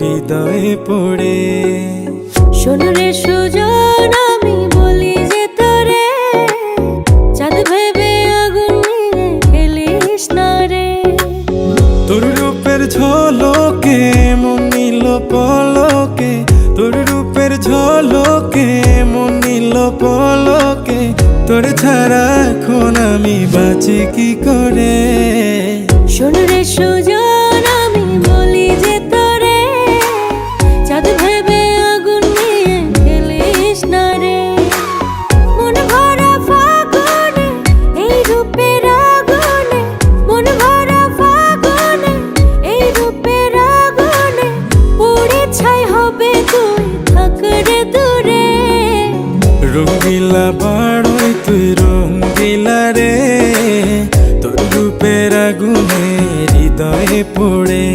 হৃদয়ে পড়ে। শোন রে সুজন, আমি বলি যে তোরে, চাঁদ ভেবে আগুন নিয়ে খেলিস না রে। তোর রূপের ঝলকে মন নিল পলকে, তোর রূপের ঝলকে মন নিল পলকে। তোর ছাড়া এখন আমি বাঁচি কি করে। শোন রে সুজন, আমি বলি যে তোরে, চাঁদ ভেবে আগুন নিয়ে খেলিস না রে। মন ভরা ফাগুনে এই রূপের আগুনে, মন ভরা ফাগুনে এই রূপের আগুনে, পুড়ে ছাই হবে তুই থাক রে দূরে। রঙ্গিলা বাড়ই তুই রঙ্গিলা রে, তোর রূপের আগুনে হৃদয়ে পড়ে।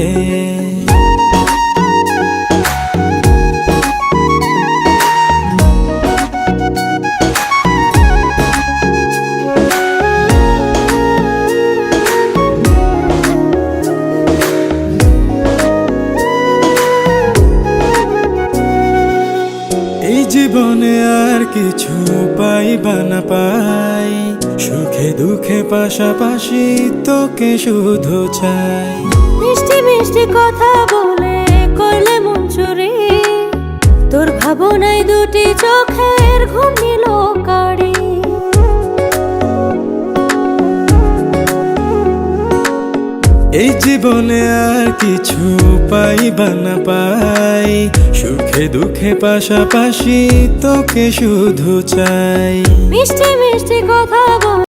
এই জীবনে আর কিছু পাইবা না পাই, সুখে দুঃখে পাশাপাশি তোকে শুধু চাই। মিষ্টি মিষ্টি কথা বলে করলে মন চুরি, তোর ভাবনায় দুটি চোখের ঘুম নিল কাড়ি। এই জীবনে আর কিছু পাইবা না পাই, সুখে দুঃখে পাশাপাশি তোকে শুধু চাই। মিষ্টি মিষ্টি কথা বলে